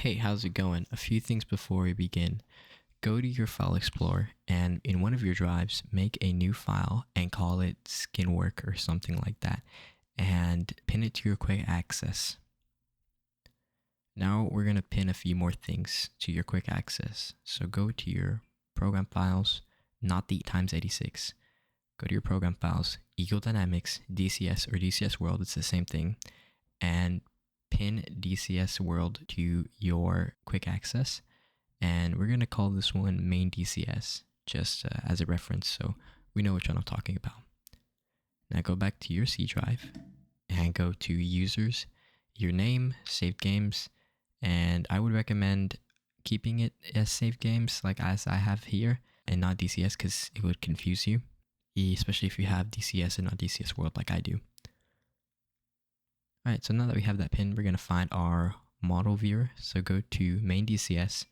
Hey, how's it going? A few things before we begin. Go to your file explorer and in one of your drives, make a new file and call it skinwork or something like that and pin it to your quick access. Now we're going to pin a few more things to your quick access. So go to your program files, not the x86. Go to your program files, Eagle Dynamics, DCS or DCS World, it's the same thing, and pin DCS World to your quick access. And we're going to call this one main DCS just as a reference so we know which one I'm talking about. Now go back to your C drive and go to users, your name, saved games, and I would recommend keeping it as saved games like as I have here and not DCS because it would confuse you, especially if you have DCS and not DCS World like I do. Alright, so now that we have that pin, we're going to find our model viewer. So go to main DCS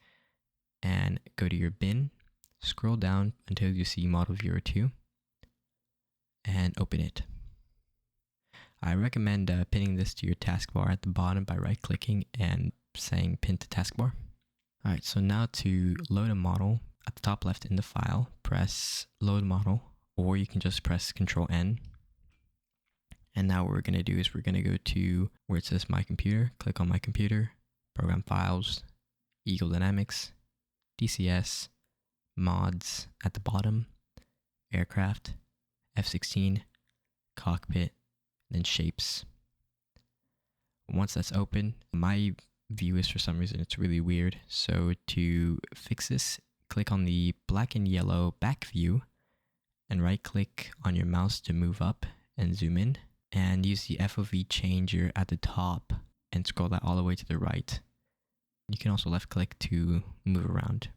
and go to your bin, scroll down until you see model viewer 2 and open it. I recommend pinning this to your taskbar at the bottom by right clicking and saying pin to taskbar. Alright, so now to load a model, at the top left in the file, press load model, or you can just press Ctrl N. And now what we're going to do is we're going to go to where it says my computer, click on my computer, program files, Eagle Dynamics, DCS, mods at the bottom, aircraft, f16, cockpit, then shapes. Once that's open, my view is for some reason it's really weird. So to fix this, click on the black and yellow back view and right click on your mouse to move up and zoom in. And use the FOV changer at the top and scroll that all the way to the right. You can also left click to move around.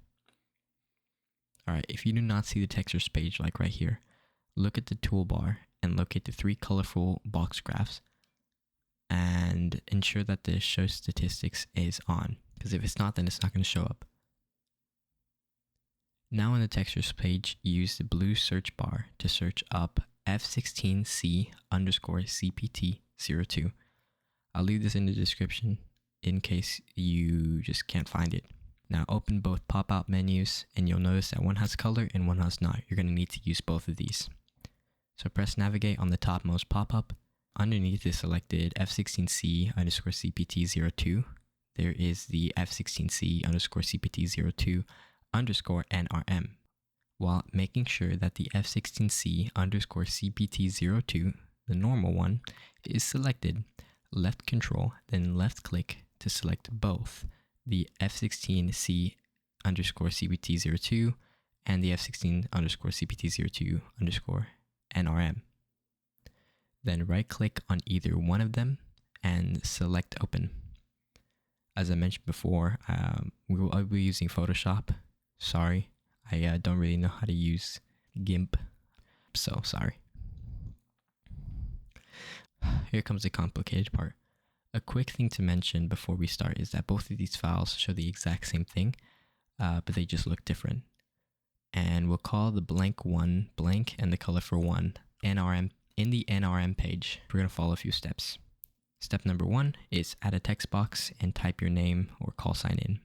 Alright, if you do not see the textures page like right here, look at the toolbar and locate the 3 colorful box graphs and ensure that the show statistics is on, because if it's not, then it's not going to show up. Now on the textures page, use the blue search bar to search up f16c_cpt02. I'll leave this in the description in case you just can't find it. Now open both pop-out menus and you'll notice that one has color and one has not. You're going to need to use both of these. So press navigate on the topmost pop-up. Underneath the selected f16c_cpt02, there is the f16c_cpt02_NRM. While making sure that the f16c_cpt02, the normal one, is selected, left control, then left click to select both the f16c_cpt02 and the f16_cpt02_NRM. Then right click on either one of them and select open. As I mentioned before, I'll be using Photoshop. Sorry. I don't really know how to use GIMP, so sorry. Here comes the complicated part. A quick thing to mention before we start is that both of these files show the exact same thing, but they just look different. And we'll call the blank one blank and the color for one NRM. In the NRM page, we're going to follow a few steps. Step number 1 is add a text box and type your name or call sign in.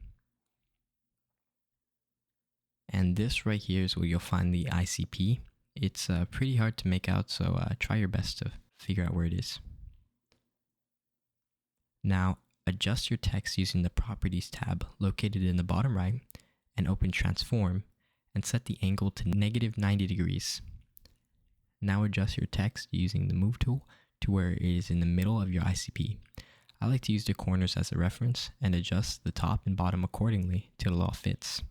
And this right here is where you'll find the ICP. It's pretty hard to make out, so try your best to figure out where it is. Now, adjust your text using the Properties tab located in the bottom right and open Transform and set the angle to -90 degrees. Now adjust your text using the Move tool to where it is in the middle of your ICP. I like to use the corners as a reference and adjust the top and bottom accordingly till it all fits.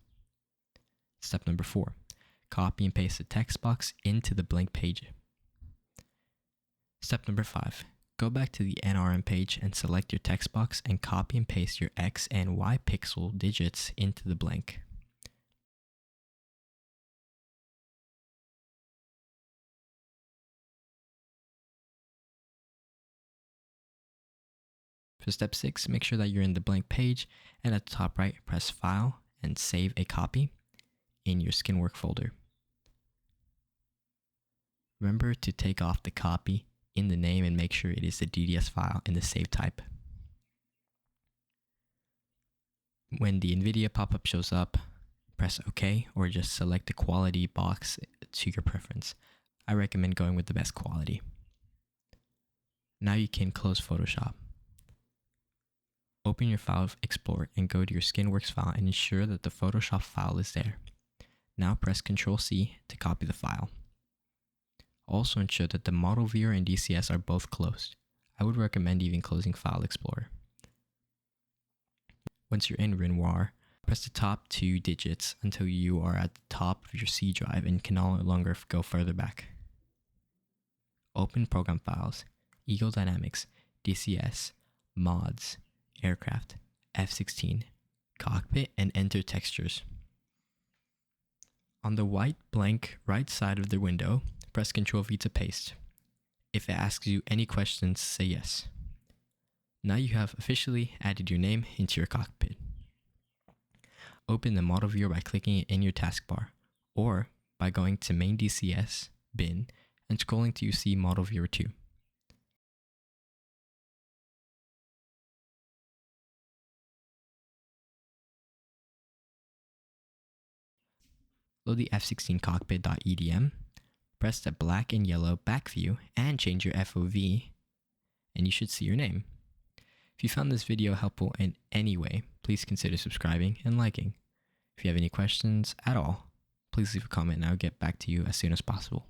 Step number 4, copy and paste the text box into the blank page. Step number 5, go back to the NRM page and select your text box and copy and paste your X and Y pixel digits into the blank. For step 6, make sure that you're in the blank page and at the top right, press File and save a copy in your Skinwork folder. Remember to take off the copy in the name and make sure it is the DDS file in the save type. When the Nvidia pop-up shows up, press OK or just select the quality box to your preference. I recommend going with the best quality. Now you can close Photoshop. Open your File Explorer and go to your SkinWorks file and ensure that the Photoshop file is there. Now press Ctrl+C to copy the file. Also ensure that the Model Viewer and DCS are both closed. I would recommend even closing File Explorer. Once you're in WinRAR, press the top 2 digits until you are at the top of your C drive and can no longer go further back. Open Program Files, Eagle Dynamics, DCS, Mods, Aircraft, f16, Cockpit, and enter textures. On the white blank right side of the window, press Ctrl+V to paste. If it asks you any questions, say yes. Now you have officially added your name into your cockpit. Open the model viewer by clicking it in your taskbar, or by going to Main DCS, Bin, and scrolling till you see Model Viewer 2. Load the f16 cockpit.edm, press the black and yellow back view, and change your FOV, and you should see your name. If you found this video helpful in any way, please consider subscribing and liking. If you have any questions at all, please leave a comment and I'll get back to you as soon as possible.